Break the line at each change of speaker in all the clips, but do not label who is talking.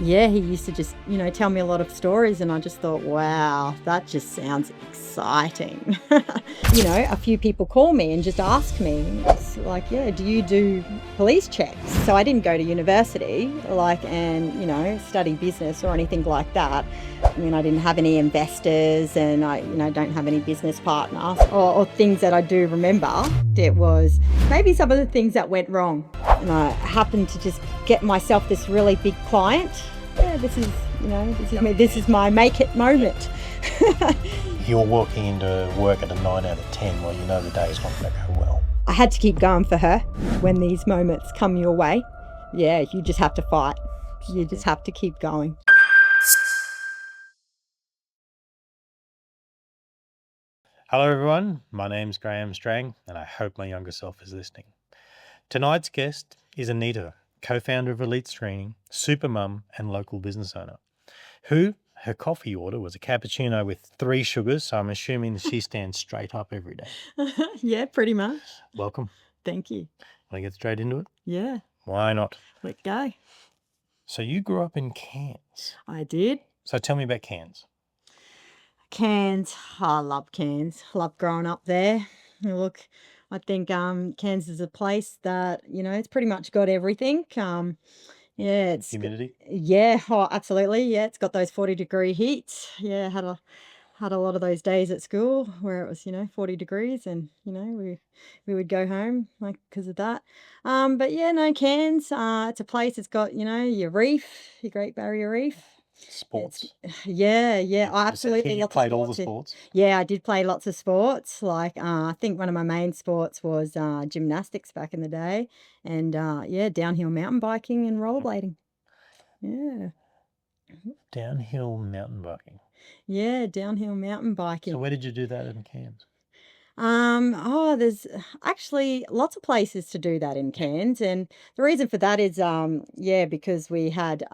Yeah, he used to just, tell me a lot of stories, and I just thought, wow, that just sounds exciting. A few people call me and just ask me, it's like, yeah, do you do police checks? So I didn't go to university, and study business or anything like that. I mean, I didn't have any investors, and I, don't have any business partners or things that I do remember. It was maybe some of the things that went wrong. And I happened to just get myself this really big client. Yeah, this is me. This is my make it moment.
You're walking into work at a 9 out of 10 while you know the day is not going to go well.
I had to keep going for her when these moments come your way. Yeah, you just have to fight. You just have to keep going.
Hello everyone, my name's Graham Strang and I hope my younger self is listening. Tonight's guest is Anita, co-founder of Elite Screening, super mum and local business owner, who her coffee order was a cappuccino with 3 sugars, so I'm assuming she stands straight up every day.
Yeah, pretty much.
Welcome.
Thank you.
Want to get straight into it?
Yeah,
Why not?
let go.
So you grew up in Cairns.
I did.
So tell me about Cairns.
Cairns, I love Cairns. Love growing up there. Look, I think Cairns is a place that, it's pretty much got everything. Yeah, it's
Humidity?
yeah, oh, absolutely. Yeah, it's got those 40-degree heats. Yeah, had a lot of those days at school where it was, 40 degrees, and we would go home because of that. But yeah, no, Cairns, it's a place. It's got, your reef, your Great Barrier Reef.
Sports.
Yeah, I absolutely.
You
Lots of
played all the
sports.
sports?
Yeah, I did play lots of sports. I think one of my main sports was gymnastics back in the day, and downhill mountain biking and rollerblading. Yeah,
Downhill mountain biking.
yeah, downhill mountain biking.
So where did you do that in Cairns?
There's actually lots of places to do that in Cairns, and the reason for that is, because we had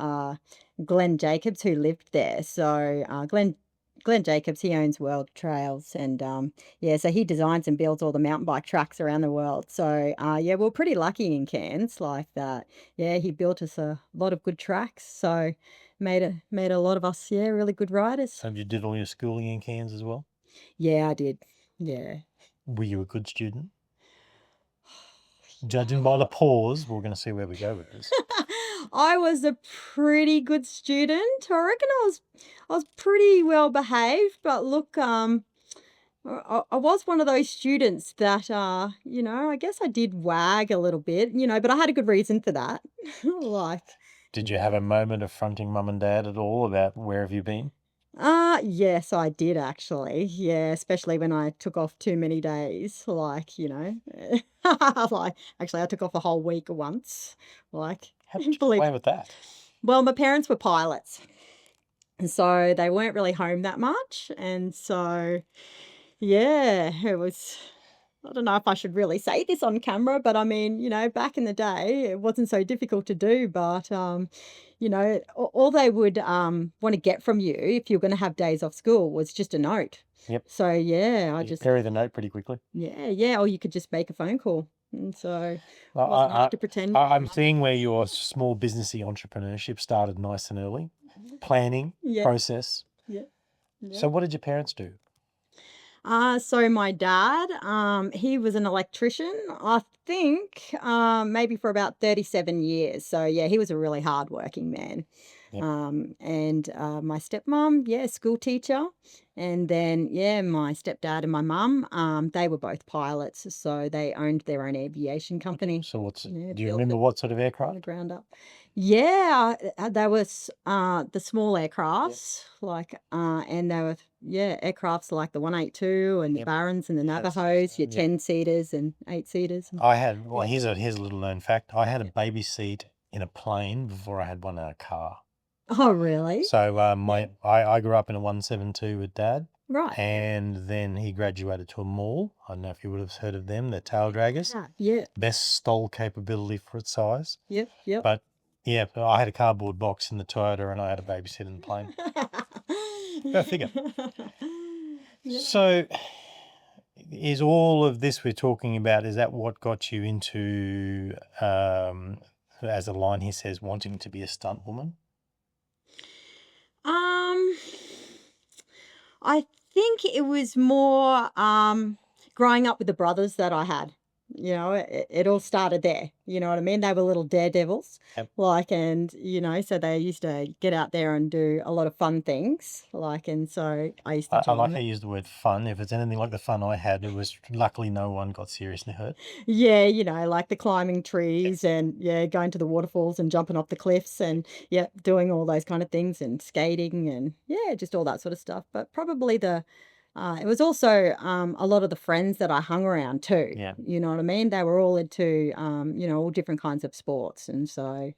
Glenn Jacobs who lived there. So Glenn Jacobs, he owns World Trails, and so he designs and builds all the mountain bike tracks around the world. So we're pretty lucky in Cairns like that. Yeah, he built us a lot of good tracks, so made a lot of us really good riders.
So you did all your schooling in Cairns as well?
Yeah, I did. Yeah.
Were you a good student? Judging by the pause, we're going to see where we go with this.
I was a pretty good student. I reckon I was pretty well behaved, but look, I was one of those students that I guess I did wag a little bit, but I had a good reason for that.
Did you have a moment of fronting mum and dad at all about where have you been?
Yes, I did actually. Yeah, especially when I took off too many days. Actually, I took off a whole week once.
How did you get
believe.
away with that?
Well, my parents were pilots, and so they weren't really home that much. And so, yeah, it was. I don't know if I should really say this on camera, but I mean, back in the day, it wasn't so difficult to do. But, all they would want to get from you if you're going to have days off school was just a note.
Yep.
So, yeah, I
You
just,
bury the note pretty quickly.
yeah, or you could just make a phone call. And so,
Well,
wasn't have to pretend.
I'm seeing where your small businessy entrepreneurship started nice and early. Planning,
Yeah.
process.
Yeah.
So what did your parents do?
So my dad, he was an electrician, I think, maybe for about 37 years. So yeah, he was a really hardworking man.
Yep.
And my stepmom, school teacher. And then, my stepdad and my mum, they were both pilots. So they owned their own aviation company.
So do you
built
remember
it
what sort of
from the
aircraft?
ground up. Yeah, there was the small aircrafts, and there were aircrafts like the 182 and the
Yep.
Barons and the
That's-
Navajos, your
yep.
10-seaters and 8-seaters.
Here's a little known fact. I had a baby seat in a plane before I had one in a car.
Oh, really?
So I grew up in a 172 with Dad,
Right.
and then he graduated to a mall. I don't know if you would have heard of them. They're tail draggers.
Yeah.
Best stall capability for its size.
Yep.
But yeah, I had a cardboard box in the Toyota and I had a baby seat in the plane. Go figure.
Yeah.
So is all of this we're talking about, is that what got you into, as a line here says, wanting to be a stunt woman?
I think it was more growing up with the brothers that I had. It all started there. You know what I mean? They were little daredevils,
Yep.
and so they used to get out there and do a lot of fun things, and so I used to
I like
join
how
them.
you used the word fun. If it's anything like the fun I had, it was luckily no one got seriously hurt.
Yeah, like the climbing trees and yeah, going to the waterfalls and jumping off the cliffs and yeah, doing all those kind of things and skating and yeah, just all that sort of stuff. But probably it was also a lot of the friends that I hung around too.
Yeah.
You know what I mean? They were all into all different kinds of sports, and so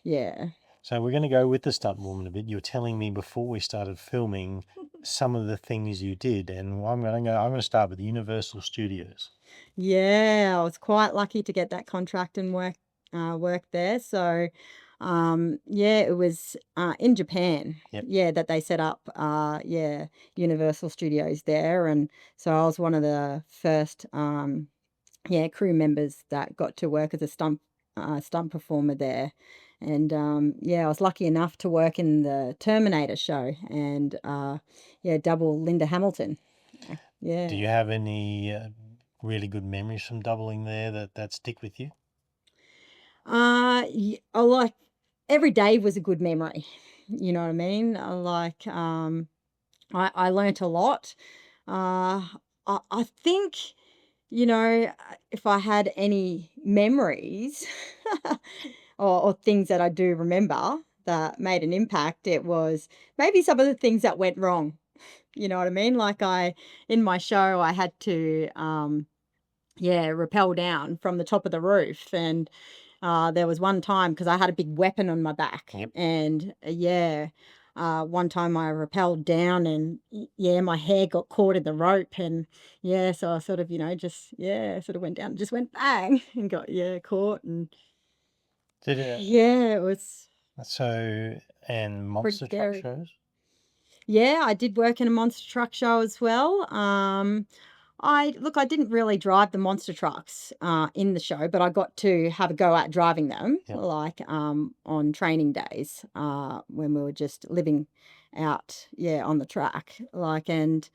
yeah.
So we're going to go with the stunt woman a bit. You were telling me before we started filming some of the things you did, and I'm going to start with Universal Studios.
Yeah, I was quite lucky to get that contract and work there. So, yeah, it was in Japan.
Yep.
Yeah, that they set up. Yeah, Universal Studios there, and so I was one of the first. Yeah, crew members that got to work as a stunt performer there. And yeah, I was lucky enough to work in the Terminator show and yeah, double Linda Hamilton. Yeah.
Do you have any really good memories from doubling there that stick with you?
I like every day was a good memory. You know what I mean? I learnt a lot. I think, if I had any memories or things that I do remember that made an impact, it was maybe some of the things that went wrong. You know what I mean? In my show, I had to, yeah, rappel down from the top of the roof. And there was one time because I had a big weapon on my back,
Yep.
and yeah, one time I rappelled down, and yeah, my hair got caught in the rope, and yeah, so I sort of, just yeah, sort of went down, just went bang, and got yeah caught, and
Did
yeah, it was
so and
pretty
monster truck
scary.
shows?
Yeah, I did work in a monster truck show as well. I didn't really drive the monster trucks in the show, but I got to have a go at driving them,
Yep.
on training days when we were just living out, yeah, on the track, and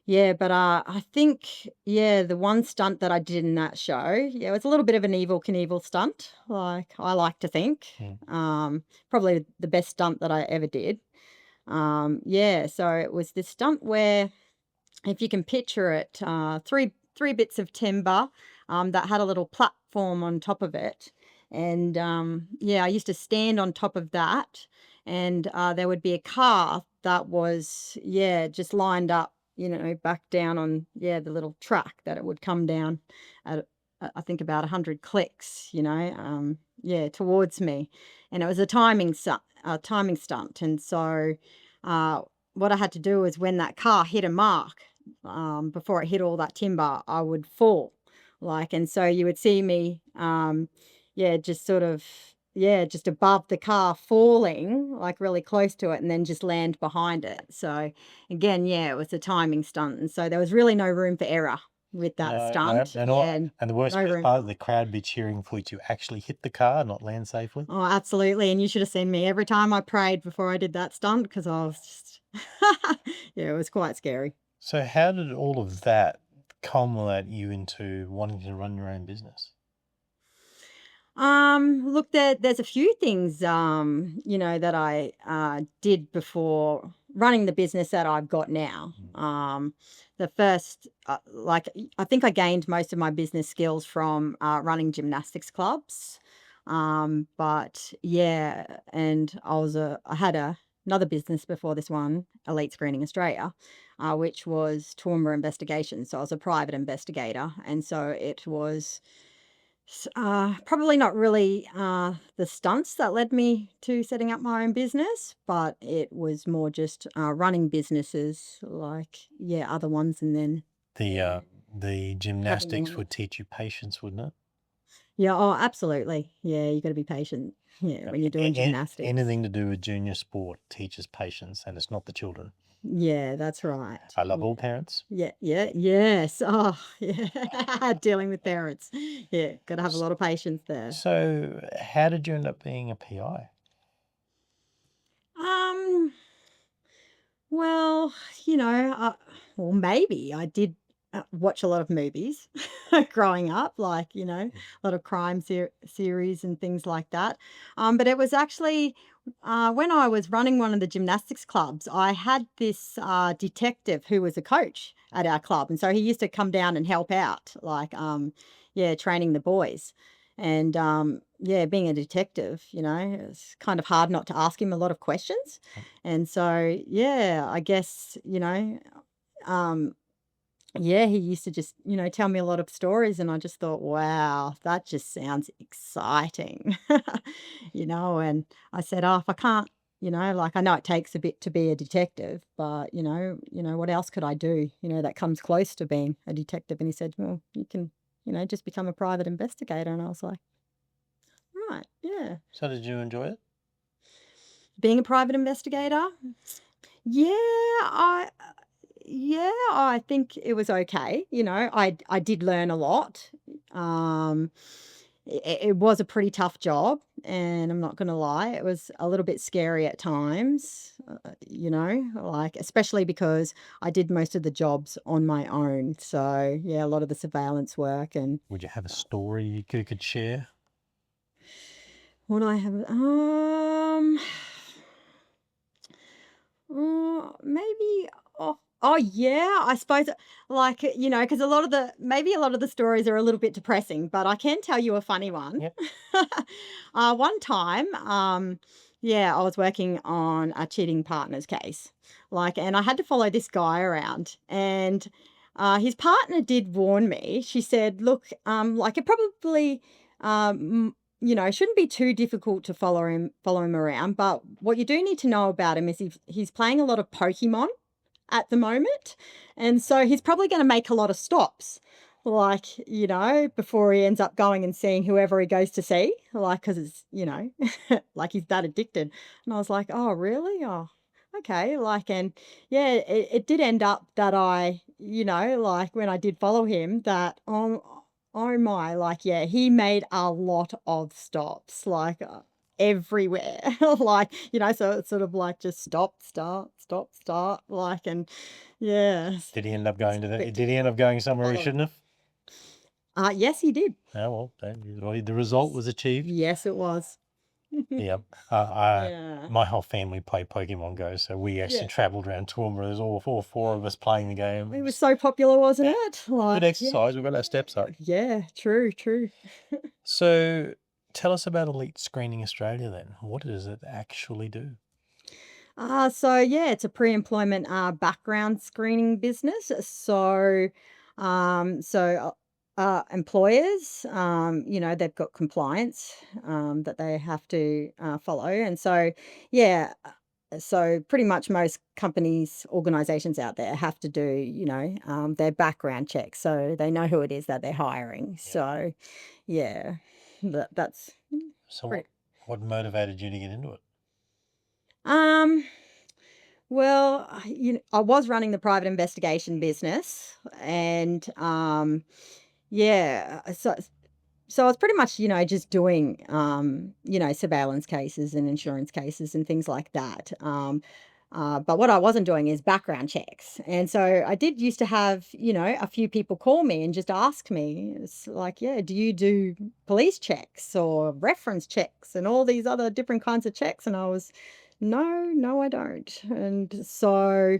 yeah. But I think yeah, the one stunt that I did in that show, yeah, it was a little bit of an evil Knievel stunt, like I like to think.
Mm.
Probably the best stunt that I ever did. Yeah, so it was this stunt where, if you can picture it, three bits of timber that had a little platform on top of it, and yeah, I used to stand on top of that, and there would be a car that was yeah just lined up, back down on yeah the little track that it would come down at. I think about 100 clicks, yeah, towards me, and it was a timing stunt, and so uh, what I had to do is when that car hit a mark, before it hit all that timber, I would fall. And so you would see me, yeah, just sort of, yeah, just above the car falling, like really close to it, and then just land behind it. So again, yeah, it was a timing stunt. And so there was really no room for error with that
No,
stunt. Yeah,
and the worst
no
bit
room.
part, the crowd be cheering for you to actually hit the car, not land safely.
Oh, absolutely. And you should have seen me every time I prayed before I did that stunt because I was just, yeah, it was quite scary.
So how did all of that culminate you into wanting to run your own business?
Look, there's a few things, that I did before running the business that I've got now. The first, I think I gained most of my business skills from running gymnastics clubs. But yeah, and I had another business before this one, Elite Screening Australia, which was trauma investigation. So I was a private investigator, and so it was. Probably not really the stunts that led me to setting up my own business, but it was more just running businesses yeah, other ones, and then
The
yeah,
the
having
gymnastics
them.
would teach you patience, wouldn't it?
Yeah, oh, absolutely. Yeah, you got to be patient. Yeah, when you're doing gymnastics.
Anything to do with junior sport teaches patience, and it's not the children.
Yeah, that's right.
I love all parents.
Yeah, yeah, yes. Oh, yeah. Dealing with parents. Yeah, got to have a
S-
lot of patience there.
So, how did you end up being a PI?
Um, well, Well, well, maybe I did watch a lot of movies growing up, like, a lot of crime series and things like that. But it was actually when I was running one of the gymnastics clubs, I had this detective who was a coach at our club. And so he used to come down and help out, like, yeah, training the boys. And yeah, being a detective, it's kind of hard not to ask him a lot of questions. And so, yeah, I guess, um, yeah, he used to just, tell me a lot of stories. And I just thought, wow, that just sounds exciting, and I said, oh, if I can't, like I know it takes a bit to be a detective, but, what else could I do, that comes close to being a detective? And he said, well, you can, just become a private investigator. And I was like, right, yeah.
So did you enjoy it?
Being a private investigator? Yeah, I think it was okay. I did learn a lot. Um, it was a pretty tough job, and I'm not going to lie, it was a little bit scary at times. Like especially because I did most of the jobs on my own. So yeah, a lot of the surveillance work and
Would you have a story you could share?
what do I have? Maybe. Oh, yeah. I suppose, like, because a lot of the stories are a little bit depressing, but I can tell you a funny one.
Yep.
One time, yeah, I was working on a cheating partners case, like, and I had to follow this guy around, and his partner did warn me. She said, "Look, like, it probably, shouldn't be too difficult to follow him around. But what you do need to know about him is he's playing a lot of Pokemon at the moment, and so he's probably going to make a lot of stops, like before he ends up going and seeing whoever he goes to see, like because it's like he's that addicted." And I was like, "Oh, really? Oh." Okay, like, and yeah, it did end up that like when I did follow him, that oh my, like, yeah, he made a lot of stops, like, everywhere. Like, so it's sort of like just stop, start, stop, start, like, and yeah.
Did he end up going to
Bit
Did he end up going somewhere he
oh,
shouldn't have?
yes, he did.
Oh well, the result was achieved.
Yes, it was.
Yeah.
Yeah.
My whole family played Pokemon Go, so we actually
Yeah.
travelled around Toowoomba. There's all four of us playing the game.
It was so popular, wasn't it?
Good
Like, yeah.
exercise. We got our steps up.
Yeah, true, true.
So tell us about Elite Screening Australia then. What does it actually do?
So yeah, it's a pre-employment background screening business. So employers, they've got compliance that they have to follow, and so yeah, so pretty much most companies, organizations out there have to do, their background checks, so they know who it is that they're hiring.
Yeah.
So yeah, that's
So
pretty.
what motivated you to get into it?
Um. Well, I was running the private investigation business, and yeah, so I was pretty much, just doing, surveillance cases and insurance cases and things like that. But what I wasn't doing is background checks, and so I did used to have, a few people call me and just ask me, it's like, yeah, do you do police checks or reference checks and all these other different kinds of checks? And I was, no, no, I don't. And so,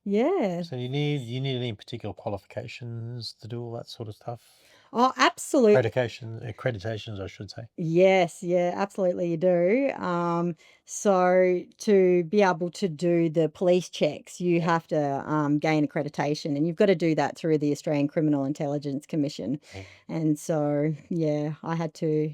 yeah.
So you need any particular qualifications to do all that sort of stuff?
Oh, absolutely.
Accreditations, I should say.
Yes, yeah, absolutely you do. So to be able to do the police checks, you have to gain accreditation, and you've got to do that through the Australian Criminal Intelligence Commission.
Yeah.
And so, yeah, I had to,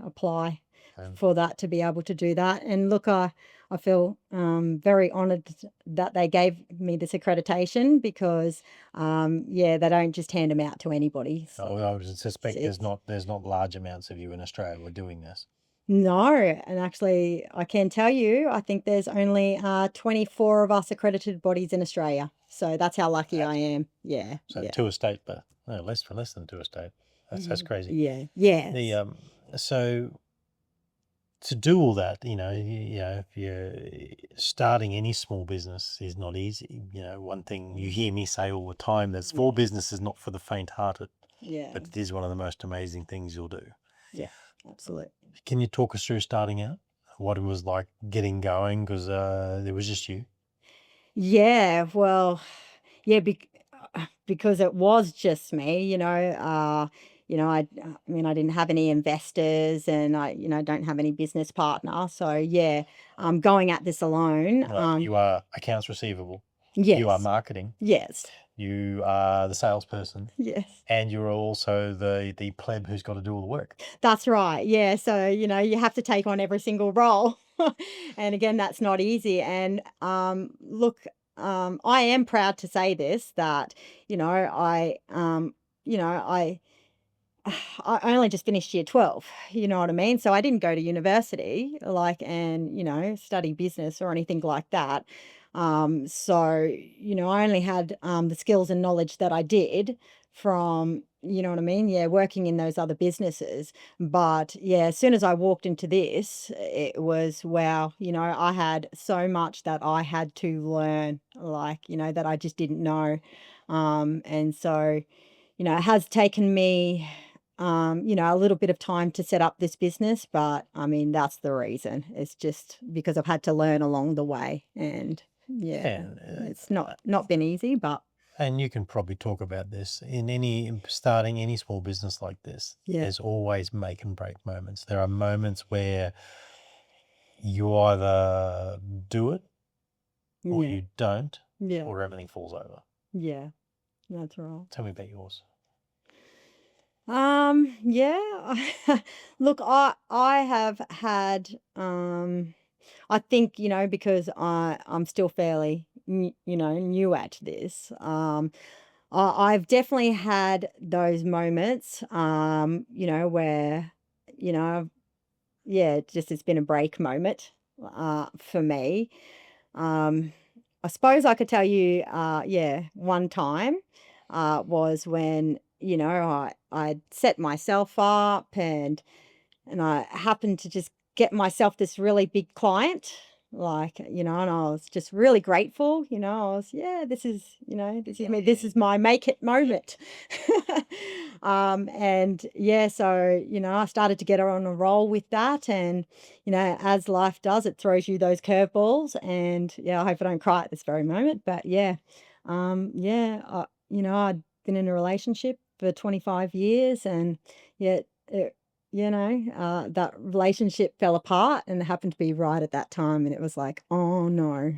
apply
Um,
for that to be able to do that. And look, I feel very honoured that they gave me this accreditation because, yeah, they don't just hand them out to anybody. So
I would suspect
it's
there's not large amounts of you in Australia who are doing this.
no, and actually, I can tell you, I think there's only 24 of us accredited bodies in Australia. So that's how lucky I am. Yeah,
So
yeah.
two a state, but no, less than two a state. That's crazy.
Yeah, yeah.
The so to do all that, if you're starting any small business is not easy. One thing you hear me say all the time, that small business is not for the faint-hearted,
Yeah.
but it is one of the most amazing things you'll do.
Yeah, absolutely.
Can you talk us through starting out? What it was like getting going? Because it was just you.
Yeah, well, yeah, because it was just me, I mean, I didn't have any investors, and I, don't have any business partner. So yeah, going at this alone.
Well, you are accounts receivable. You are
Yes,
marketing.
yes,
You are the salesperson,
yes.
and you're also the pleb who's got to do all the work.
That's right. Yeah. So, you have to take on every single role. And again, that's not easy. And look, I am proud to say this, that, you know, I I only just finished year 12, you know what I mean? So I didn't go to university, like, and, study business or anything like that. So, I only had the skills and knowledge that I did from, you know what I mean? Yeah, working in those other businesses. But yeah, as soon as I walked into this, it was wow, I had so much that I had to learn, like, that I just didn't know. And so, it has taken me, a little bit of time to set up this business, but I mean, that's the reason. It's just because I've had to learn along the way, and yeah,
And
it's not been easy, but
you can probably talk about this in starting any small business like this.
yeah,
There's always make and break moments. There are moments where you either do it or
yeah,
you don't,
yeah,
or everything falls over.
yeah, that's right.
Tell me about yours.
Yeah. Look, I have had, I think, because I'm still fairly, new at this. I've definitely had those moments, where, yeah, it's been a break moment, for me. Um, I suppose I could tell you, yeah, one time, was when, I'd set myself up, and I happened to just get myself this really big client, like, and I was just really grateful, I was, yeah, this is me, this is my make it moment. And yeah, so, I started to get her on a roll with that. And, as life does, it throws you those curveballs. And yeah, I hope I don't cry at this very moment, but yeah, yeah, I'd been in a relationship for 25 years, and yet, that relationship fell apart, and it happened to be right at that time, and it was like, "Oh, no."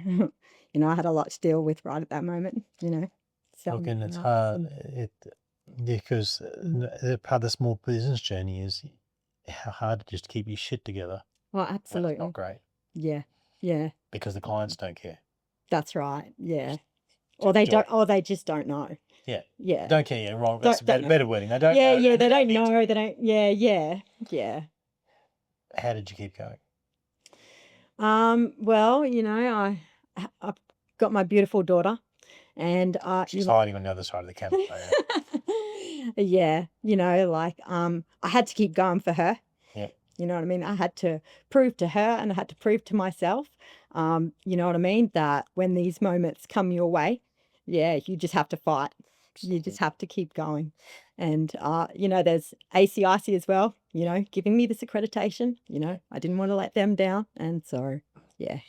I had a lot to deal with right at that moment,
Look,
selling
and
my
it's
house
hard
and
because the part of the small business journey is how hard it is to keep your shit together
oh,
when it's not
absolutely.
great
Yeah. Yeah.
because the clients don't care.
That's right. Yeah.
It's a joy.
Or they just don't know.
Yeah.
Yeah.
Don't care. Yeah, wrong. That's a
Don't know.
better wording. They don't
Yeah,
know,
yeah,
and
they
they don't
don't
need to
know,
know.
they don't, yeah, yeah, yeah.
How did you keep going?
Well, I've got my beautiful daughter, and,
She's hiding on the other side of the campfire.
yeah, like, I had to keep going for her.
Yeah.
You know what I mean? I had to prove to her, and I had to prove to myself, you know what I mean? That when these moments come your way, yeah, you just have to fight. You just have to keep going. And, there's ACIC as well, giving me this accreditation. I didn't want to let them down. And so, yeah,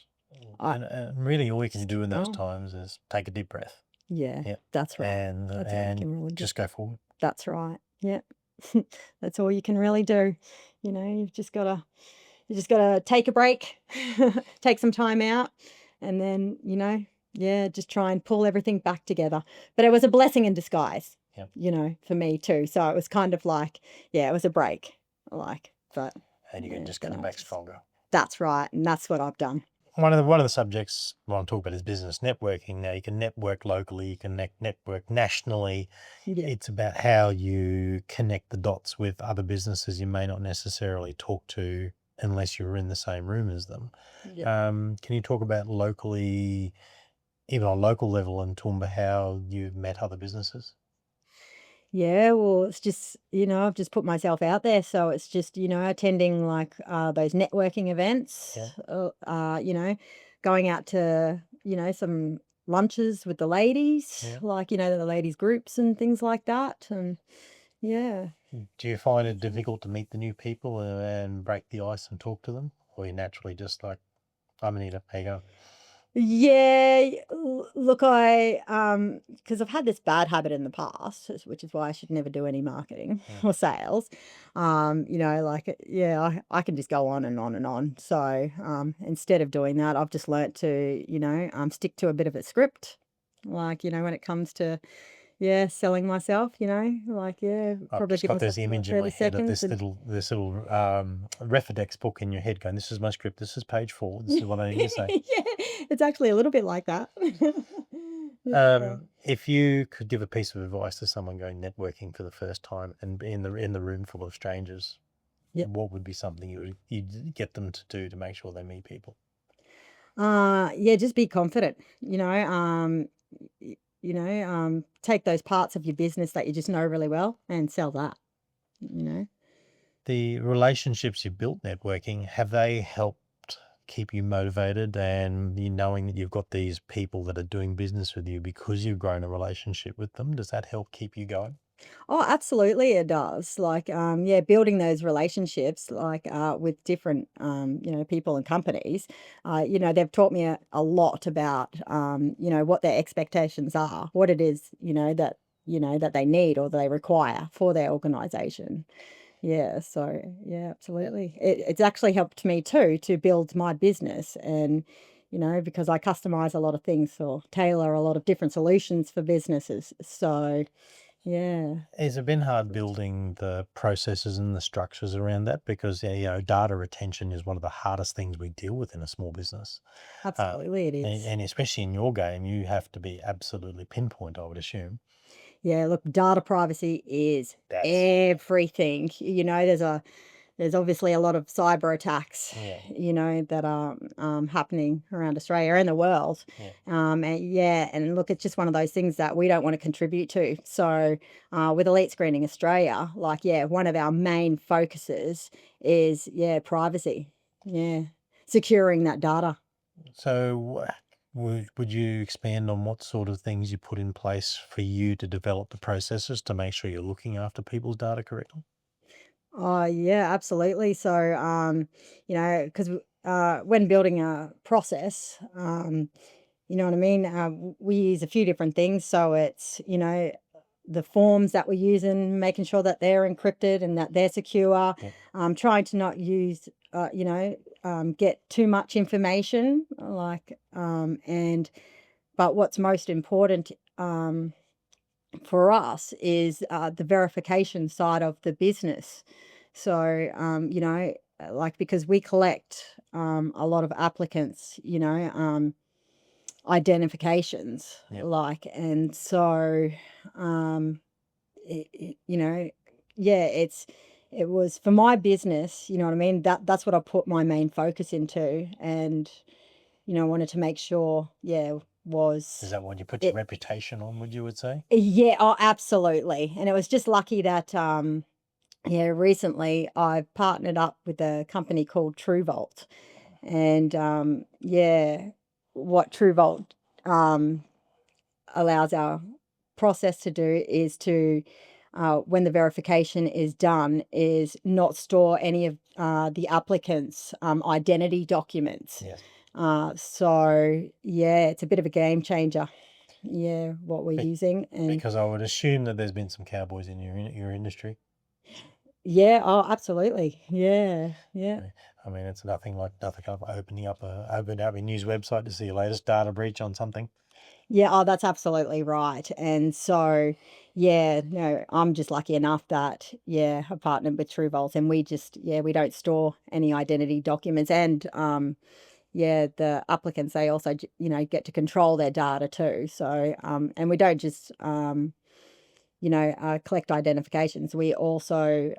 I,
And really, all you can do in those
oh,
times is take a deep breath.
yeah,
Yeah.
that's right.
And
That's all you can really do.
just go forward.
That's right. Yeah. That's all you can really do. You just gotta take a break, take some time out, and then, yeah, just try and pull everything back together. But it was a blessing in disguise,
Yep.
for me too. So it was kind of like, yeah, it was a break, but
And you can
yeah,
just
then
come
I
back
just,
stronger.
that's right, and that's what I've done.
One of the subjects I want to talk about is business networking. Now, you can network locally, you can network nationally.
Yeah,
It's about how you connect the dots with other businesses you may not necessarily talk to unless you're in the same room as them.
yeah.
Can you talk about even on a local level in Toowoomba, how you've met other businesses?
Yeah, well, it's just, I've just put myself out there. So it's just, attending like those networking events,
Yeah.
going out to, some lunches with the ladies,
Yeah.
like, the ladies groups and things like that. And yeah.
Do you find it difficult to meet the new people and break the ice and talk to them? Or you naturally just like, I'm Anita, how you going?
Yeah, look, because I've had this bad habit in the past, which is why I should never do any marketing
Yeah.
or sales. Yeah, I can just go on and on and on. So, instead of doing that, I've just learnt to, stick to a bit of a script. Like, when it comes to, yeah, selling myself, yeah,
I've
probably
just
give
got
myself
this
about
image in my
30
head of
seconds
this
and
little Refidex book in your head going, this is my script, this is page 4, this is what I need to say.
yeah, it's actually a little bit like that. Yeah.
If you could give a piece of advice to someone going networking for the first time and be in the room full of strangers,
Yep.
what would be something you'd get them to do to make sure they meet people?
Yeah, just be confident, take those parts of your business that you just know really well and sell that, you know.
The relationships you built networking, have they helped keep you motivated and you knowing that you've got these people that are doing business with you because you've grown a relationship with them? Does that help keep you going?
Oh, absolutely it does. Like, yeah, building those relationships, like, with different, people and companies, they've taught me a lot about, what their expectations are, what it is, that they need or they require for their organization. Yeah, so yeah, absolutely. It's actually helped me too to build my business and, because I customize a lot of things or tailor a lot of different solutions for businesses. So, yeah.
Has it been hard building the processes and the structures around that? Because, yeah, data retention is one of the hardest things we deal with in a small business. Uh,
Absolutely, it
and,
is.
and especially in your game, you have to be absolutely pinpoint, I would assume.
Yeah, look, data privacy is
That's,
everything. There's obviously a lot of cyber attacks,
yeah,
that are happening around Australia and the world.
yeah.
And yeah, and look, it's just one of those things that we don't want to contribute to. So, with Elite Screening Australia, like, yeah, one of our main focuses is, yeah, privacy. Yeah, securing that data.
So would you expand on what sort of things you put in place for you to develop the processes to make sure you're looking after people's data correctly?
Oh, yeah, absolutely. So, because when building a process, you know what I mean? We use a few different things. So it's, the forms that we're using, making sure that they're encrypted and that they're secure,
Yeah.
trying to not use, get too much information, but what's most important, for us is the verification side of the business. So, like because we collect a lot of applicants, identifications,
Yep.
like, and so, yeah, it was for my business, you know what I mean? That's what I put my main focus into, and wanted to make sure, yeah,
Is
was
that what you put your
it.
reputation on, would you would say?
Yeah, oh, absolutely. And it was just lucky that, yeah, recently I've partnered up with a company called TrueVault. And yeah, what TrueVault um, allows our process to do is to, when the verification is done, is not store any of the applicant's identity documents.
Yes.
So yeah, it's a bit of a game changer. Yeah, what we're using. And
Because I would assume that there's been some cowboys in your industry.
yeah, oh, absolutely. Yeah, yeah.
I mean, it's nothing like opening up a news website to see your latest data breach on something.
Yeah, oh, that's absolutely right. And so, yeah, no, I'm just lucky enough that, yeah, I partnered with TrueVault and we just, yeah, we don't store any identity documents. And, yeah, the applicants, they also, get to control their data too. So, and we don't just, collect identifications. We also,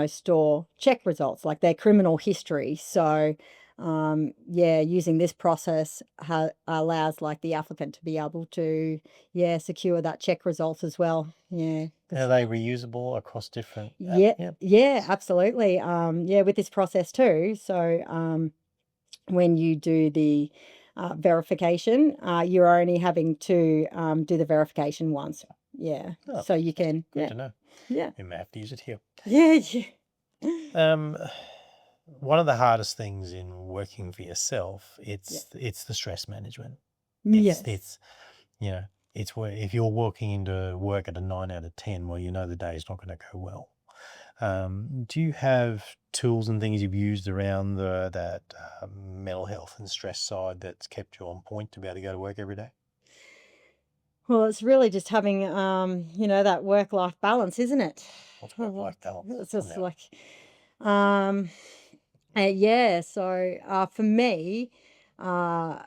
store check results like their criminal history. So, using this process allows like the applicant to be able to, secure that check result as well. Yeah.
Are they reusable across different?
Yeah,
Yeah.
yeah, absolutely. With this process too. So, when you do the verification, you're only having to do the verification once. Yeah.
Oh,
So you can,
good to know.
yeah,
We may have to use it here.
yeah, yeah.
One of the hardest things in working for yourself, it's the stress management.
Yes.
It's you know, it's where if you're walking into work at a 9 out of 10, well, you know the day is not going to go well. Do you have tools and things you've used around that mental health and stress side that's kept you on point to be able to go to work every day?
Well, it's really just having, that work-life balance, isn't it?
What's work-life balance?
It's
Come
just
now.
like, so for me, uh,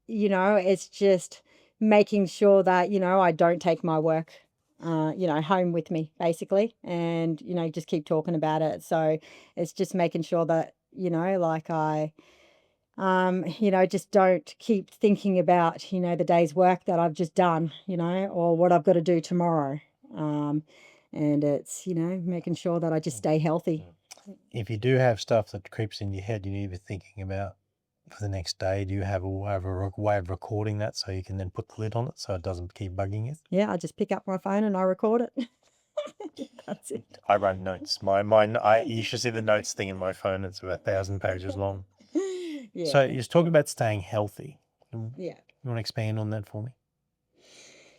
it's just making sure that, I don't take my work, home with me, basically, and, just keep talking about it. So it's just making sure that, like just don't keep thinking about, the day's work that I've just done, or what I've got to do tomorrow. Um, and it's, making sure that I just stay healthy.
If you do have stuff that creeps in your head, you need to be thinking about for the next day. Do you have a way of recording that so you can then put the lid on it so it doesn't keep bugging you?
Yeah, I just pick up my phone and I record it. That's it.
I write notes. You should see the notes thing in my phone. It's about 1,000 pages long.
Yeah.
So you're talking about staying healthy. You
Yeah.
want to expand on that for me?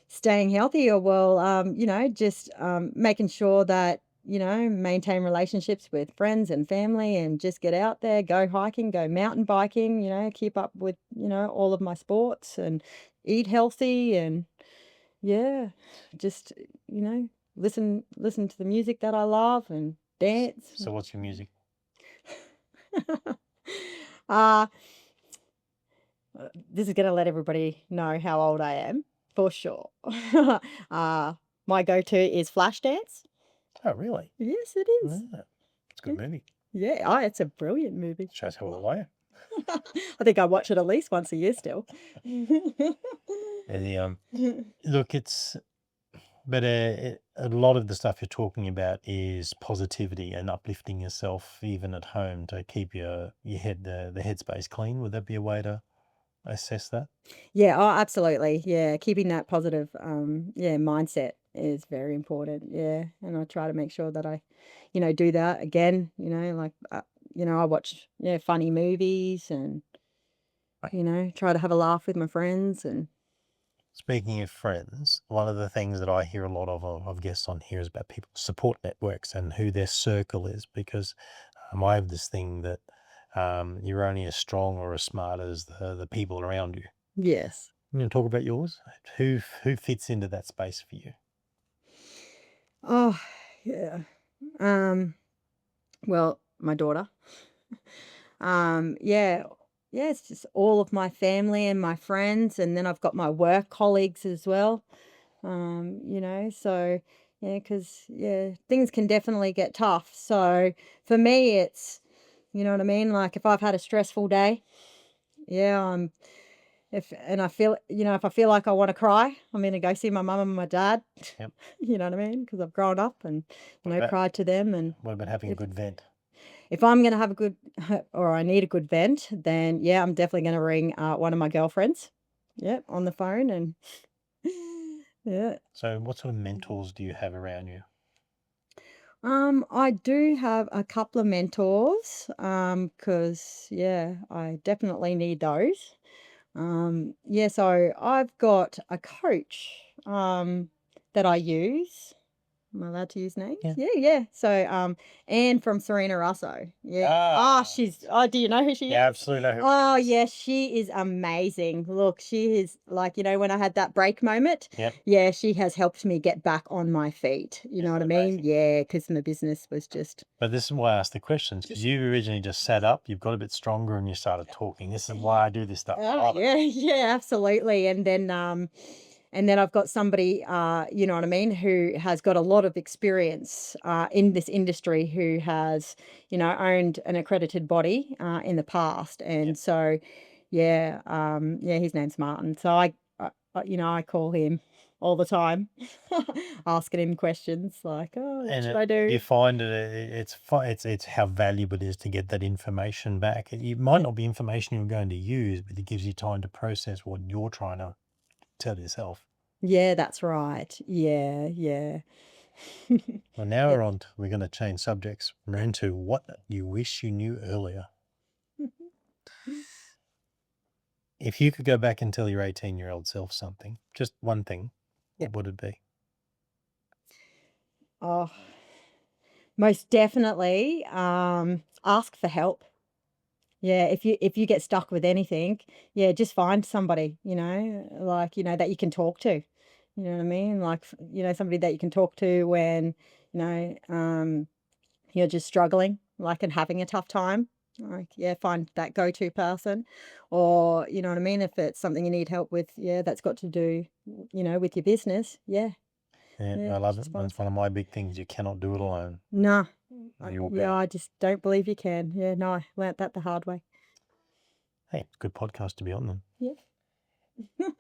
Staying healthy, or well, just making sure that, maintain relationships with friends and family and just get out there, go hiking, go mountain biking, keep up with, all of my sports and eat healthy and yeah, just, listen to the music that I love and dance.
So what's your music?
uh this is going to let everybody know how old I am for sure. My go-to is Flashdance.
Oh, really?
Yes, it is.
Yeah. It's a good movie.
Yeah, oh, it's a brilliant movie.
Shows how old I am.
I think I watch it at least once a year still.
Look, but a lot of the stuff you're talking about is positivity and uplifting yourself even at home to keep your head, the headspace clean. Would that be a way to assess that?
Yeah, oh, absolutely. Yeah, keeping that positive, mindset is very important. Yeah, and I try to make sure that I, do that again. Like, I watch funny movies and try to have a laugh with my friends and.
Speaking of friends, one of the things that I hear a lot of guests on here is about people's support networks and who their circle is, because I have this thing that you're only as strong or as smart as the people around you.
Yes.
You want to talk about yours? Who fits into that space for you?
Oh, yeah. Well, my daughter. Yeah. Yeah, it's just all of my family and my friends, and then I've got my work colleagues as well. So yeah, because things can definitely get tough. So for me, it's you know what I mean. Like if I've had a stressful day, yeah, if I feel like I want to cry, I'm gonna go see my mum and my dad.
Yep.
You know what I mean? Because I've grown up and
about-
cried to them. And
What about having a good vent?
if I'm gonna have a good or I need a good vent, then yeah, I'm definitely gonna ring one of my girlfriends. Yep, on the phone and yeah.
So what sort of mentors do you have around you?
I do have a couple of mentors, because yeah, I definitely need those. So I've got a coach, that I use. Am I allowed to use names?
Yeah.
Yeah, yeah. So, Anne from Serena Russo. Yeah. Do you know who she is?
Yeah, absolutely know who.
Oh, yeah, she is amazing. Look, she is like, when I had that break moment,
Yep.
yeah, she has helped me get back on my feet. You know what I mean?
Amazing.
Yeah, because my business was just,
But this is why I asked the questions, because you originally just sat up, you've got a bit stronger, and you started talking. This is why I do this stuff. I
oh,
love it.
yeah, yeah, absolutely. And then, And then I've got somebody, you know what I mean, who has got a lot of experience in this industry, who has, you know, owned an accredited body in the past. And so, yeah, his name's Martin. So you know, I call him all the time, asking him questions like, oh, what
And
should I do?
you find it's how valuable it is to get that information back. It might not be information you're going to use, but it gives you time to process what you're trying to tell yourself.
Yeah, that's right. Yeah, yeah.
Well, now
Yep.
we're going to change subjects. We're into what you wish you knew earlier. If you could go back and tell your 18-year-old self something, just one thing,
Yep.
what would it be?
Oh, most definitely, ask for help. Yeah, if you get stuck with anything, yeah, just find somebody, you know, like, you know, that you can talk to. You know what I mean? Like, you know, somebody that you can talk to when, you know, you're just struggling, like, and having a tough time. Like, yeah, find that go-to person. Or, you know what I mean? If it's something you need help with, yeah, that's got to do, you know, with your business. Yeah,
Yeah,
yeah,
I love it.
just find.
That's one of my big things. You cannot do it alone.
Nah,
You're
yeah,
bound.
I just don't believe you can. Yeah, no, I learnt that the hard way.
Hey, good podcast to be on them.
Yeah.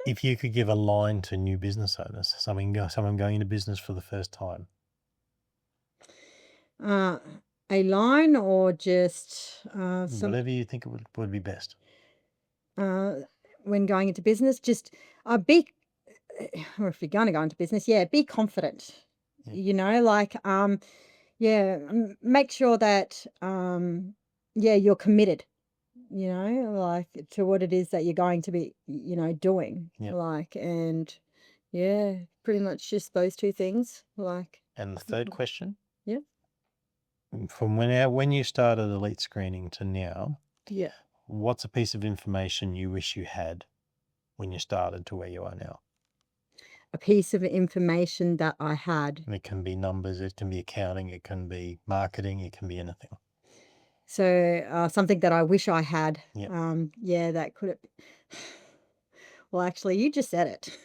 If you could give a line to new business owners, someone going into business for the first time,
Uh, a line or just
whatever you think it would be best.
uh, when going into business, just be, or if you're going to go into business, yeah, be confident.
Yeah.
You know, like, yeah, make sure that, yeah, you're committed, you know, like, to what it is that you're going to be, you know, doing.
Yep.
Like, and yeah, pretty much just those two things. Like,
And the third question,
yeah,
from when you started Elite Screening to now,
yeah.
what's a piece of information you wish you had when you started to where you are now?
A piece of information that I had.
And it can be numbers, it can be accounting, it can be marketing, it can be anything.
So, something that I wish I had,
Yep.
yeah, that could have. Well, actually, you just said it.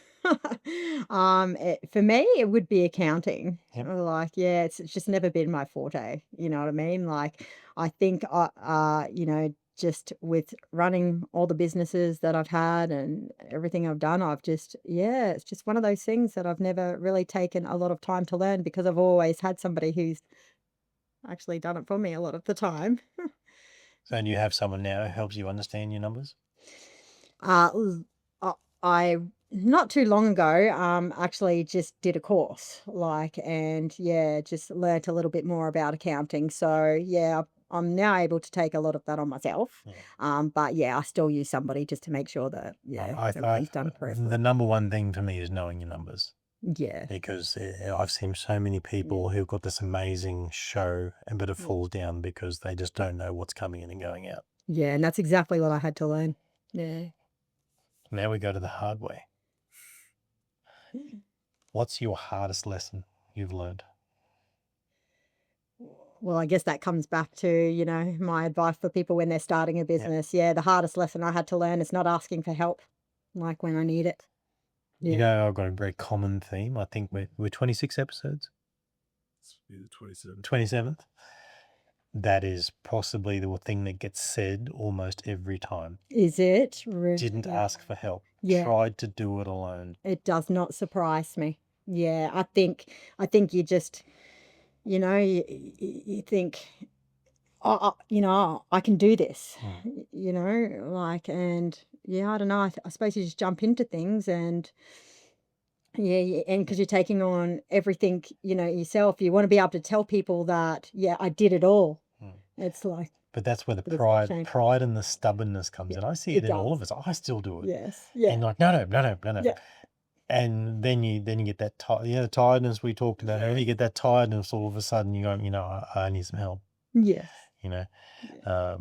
For me, it would be accounting.
Yep.
Like, yeah, it's just never been my forte. You know what I mean? Like, I think, you know, just with running all the businesses that I've had and everything I've done, I've just, yeah, it's just one of those things that I've never really taken a lot of time to learn, because I've always had somebody who's actually done it for me a lot of the time.
So do you have someone now who helps you understand your numbers?
L I not too long ago, actually just did a course, like, and yeah, just learnt a little bit more about accounting. So yeah, I'm now able to take a lot of that on myself.
Yeah.
But yeah, I still use somebody just to make sure that, yeah,
I
everything's done correctly.
the number one thing for me is knowing your numbers,
Yeah,
because I've seen so many people who've got this amazing show, but it
yeah,
falls down because they just don't know what's coming in and going out.
yeah, and that's exactly what I had to learn. Yeah.
Now we go to the hard way. What's your hardest lesson you've learned?
Well, I guess that comes back to, you know, my advice for people when they're starting a business. Yeah, the hardest lesson I had to learn is not asking for help, like, when I need it.
You
Yeah.
know, I've got a very common theme. I think we're 26 episodes.
It's the 27th.
27th. That is possibly the thing that gets said almost every time.
Is it?
Didn't
Yeah.
ask for help.
Yeah.
Tried to do it alone.
It does not surprise me. Yeah, I think you just, you know, you think, oh, you know, I can do this, you know, like, and yeah, I don't know. I suppose you just jump into things, and yeah, and because you're taking on everything, you know, yourself, you want to be able to tell people that, yeah, I did it all. It's like,
But that's where the
but it's shame.
pride and the stubbornness comes
Yeah,
in. I see
it
it in all of
does.
us. I still do it.
Yes. Yeah.
And like, no.
Yeah.
And then you get that the tiredness we talked about earlier. You get that tiredness all of a sudden. You go, you know, I need some help.
Yes.
You know,
Yeah.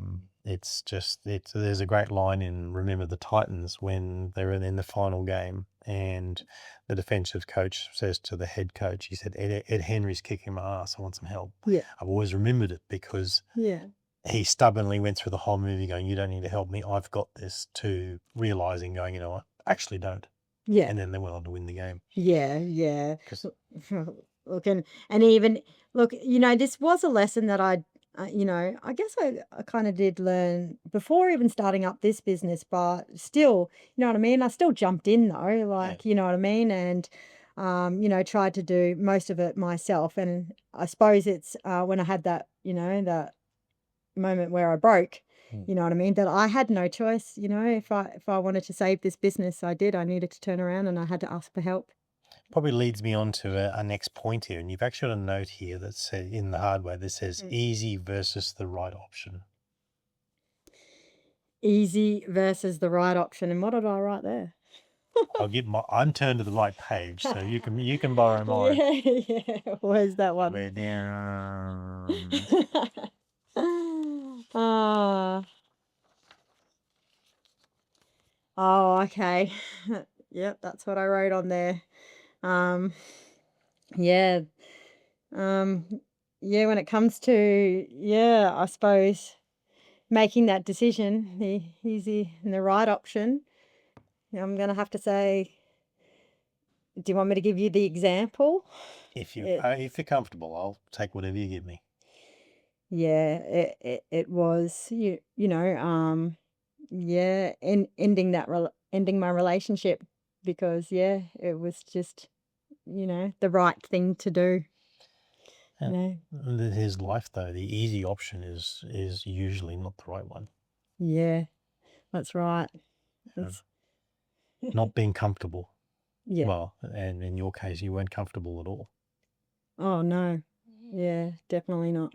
there's a great line in Remember the Titans when they're in the final game, and the defensive coach says to the head coach, he said, Ed Henry's kicking my ass. I want some help.
Yeah.
I've always remembered it because
Yeah.
he stubbornly went through the whole movie going, you don't need to help me. I've got this, to realizing going, you know what, I actually don't.
Yeah.
and then they went on to win the game.
Yeah.
'Cause
Look, and even look, this was a lesson that I guess I kind of did learn before even starting up this business, but still, you know what I mean? I still jumped in though, like, you know what I mean? And, tried to do most of it myself. And I suppose it's when I had that, that moment where I broke,
Mm.
you know what I mean? That I had no choice, if I wanted to save this business, I did. I needed to turn around and I had to ask for help.
Probably leads me on to our next point here, and you've actually got a note here that says in the hard way that says easy versus the right option.
Easy versus the right option. And what did I write there?
I'm turned to the right page, so you can borrow mine.
Yeah. Where's that one?
We're down.
Ah. Oh, okay. Yep, that's what I wrote on there. Um, yeah. Um, yeah, when it comes to, I suppose making that decision, the easy and the right option, I'm gonna have to say, do you want me to give you the example?
If
It,
you're comfortable, I'll take whatever you give me.
yeah, it was ending my relationship because it was just the right thing to do.
And here's life though. The easy option is usually not the right one.
Yeah, that's right. That's
Not being comfortable.
yeah.
Well, and in your case, you weren't comfortable at all.
Oh no. Yeah, definitely not.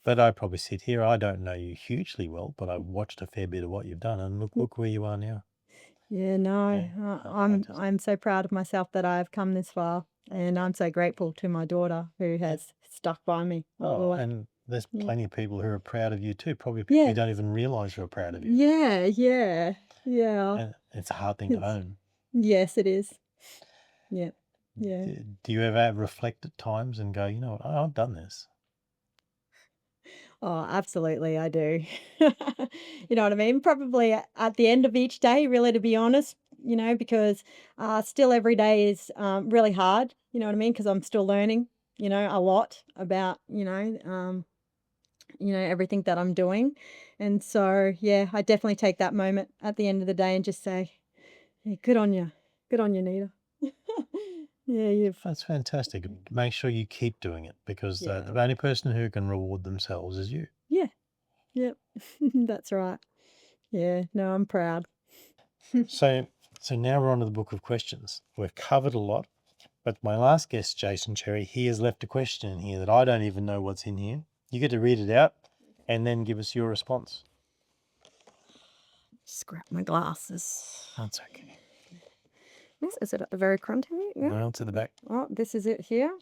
But I probably sit here. I don't know you hugely well, but I've watched a fair bit of what you've done, and look where you are now.
Yeah, no,
Yeah,
I'm
fantastic.
I'm so proud of myself that I've come this far, and I'm so grateful to my daughter who has stuck by me all the
Oh,
way.
and there's
Yeah.
plenty of people who are proud of you too. Probably people
Yeah,
who don't even realize who are proud of you.
yeah.
And it's a hard thing to
It's,
own.
yes, it is. Yeah, yeah.
Do you ever reflect at times and go, you know what, I've done this?
Oh, absolutely, I do. You know what I mean? Probably at the end of each day, really, to be honest, because still every day is really hard, you know what I mean? Because I'm still learning, a lot about, everything that I'm doing. And so, yeah, I definitely take that moment at the end of the day and just say, hey, good on you. Good on you, Nita. Yeah,
That's fantastic. Make sure you keep doing it because
yeah,
the only person who can reward themselves is you.
yeah, yep. That's right. Yeah, no, I'm proud.
So now we're on to the book of questions. We've covered a lot, but my last guest, Jason Cherry, he has left a question in here that I don't even know what's in here. You get to read it out and then give us your response.
Scrap my glasses.
That's okay.
Is it at the very front here? Yeah.
No, it's at the back.
Oh, this is it here.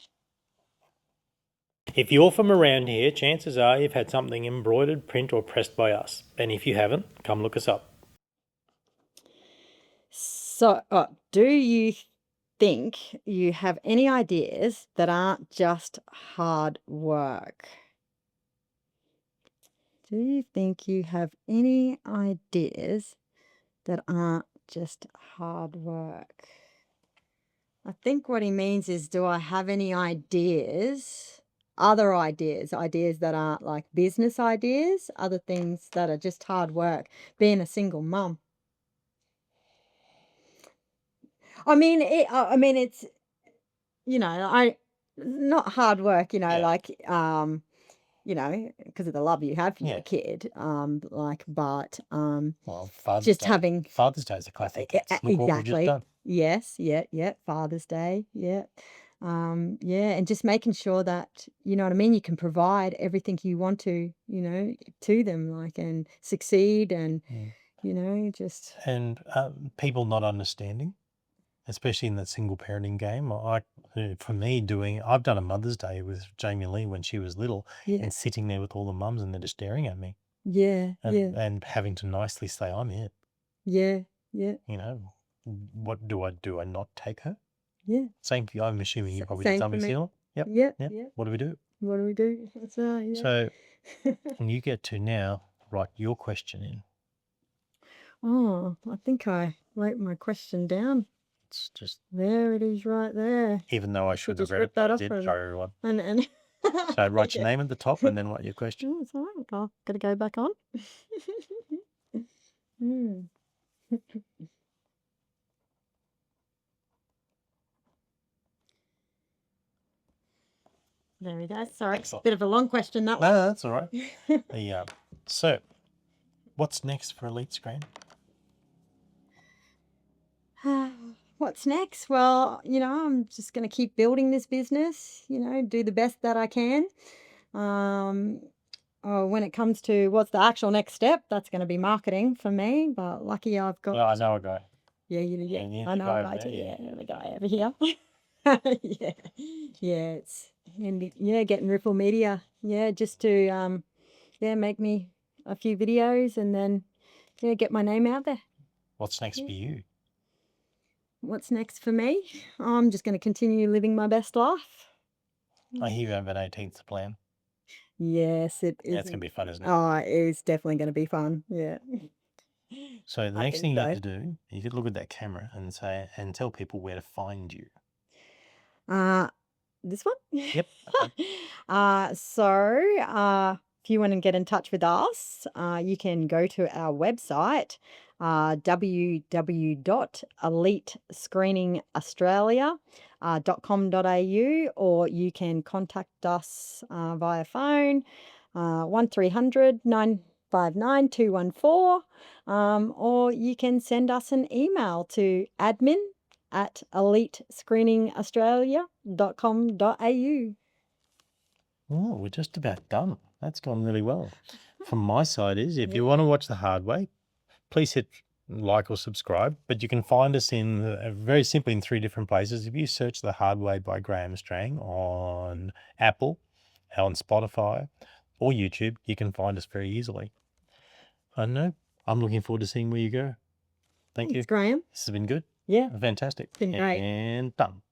If you're from around here, chances are you've had something embroidered, print or pressed by us. And if you haven't, come look us up.
So, do you think you have any ideas that aren't just hard work? Do you think you have any ideas that aren't just hard work? I think what he means is, do I have any ideas, other ideas that aren't like business ideas, other things that are just hard work, being a single mum? It's, I not hard work,
Yeah.
like, because of the love you have for
Yeah.
your kid, but
Well, Father's
just
Day.
having
Father's Day is a classic case. Look what we've just
exactly.
done.
Yes, yeah, Father's Day, yeah. And just making sure that, you know what I mean, you can provide everything you want to them, like, and succeed and, just,
And people not understanding, especially in that single parenting game. For me, I've done a Mother's Day with Jamie Lee when she was little,
yeah,
and sitting there with all the mums and they're just staring at me
yeah, yeah,
and having to nicely say, I'm it.
yeah, yeah,
You know, what do I do? I not take her?
yeah.
Same for you. I'm assuming you probably did
Same for
something
me.
similar. Yep.
Yeah,
Yep.
yeah.
What do we do?
What do we do? That's yeah.
So, and you get to now write your question in.
Oh, I think I wrote my question down.
It's just,
There it is right there.
even though I
Should
should have
just
read
rip
it,
that
I
off
did
for
show everyone.
and
So write your
Yeah.
name at the top and then what your question.
It's all right. I've got to go back on. Hmm. There we go. Sorry,
Excellent.
bit of a long question that
No,
one.
that's all right. So, what's next for Elite Screen?
What's next? Well, I'm just going to keep building this business, do the best that I can. When it comes to what's the actual next step, that's going to be marketing for me. But lucky I've got.
Well, I know a guy.
Yeah,
Yeah,
I
the
know
guy
a
over
guy
there,
too.
yeah.
Yeah, the guy over here. Yeah, getting Ripple Media. Yeah, just to make me a few videos and then get my name out there.
What's next for you?
What's next for me? I'm just going to continue living my best life.
I hear you have an 18th to plan.
Yes, it is.
Yeah, it's going to be fun, isn't it?
Oh, it's definitely going to be fun. Yeah.
So the
I
next
think
thing you
so.
need to do, you could look at that camera and say, and tell people where to find you.
This one?
Yep.
If you want to get in touch with us, you can go to our website, www.elitescreeningaustralia.com.au, or you can contact us via phone, 1300 959 214, or you can send us an email to admin@elitescreeningaustralia.com.au.
Oh, we're just about done. That's gone really well. From my side is, if you want to watch The Hard Way, please hit like or subscribe. But you can find us very simply in 3 different places. If you search The Hard Way by Graham Strang on Apple, on Spotify, or YouTube, you can find us very easily. I don't know. I'm looking forward to seeing where you go. Thank you.
Thanks, Graham.
This has been good.
Yeah,
Fantastic.
been great.
And done.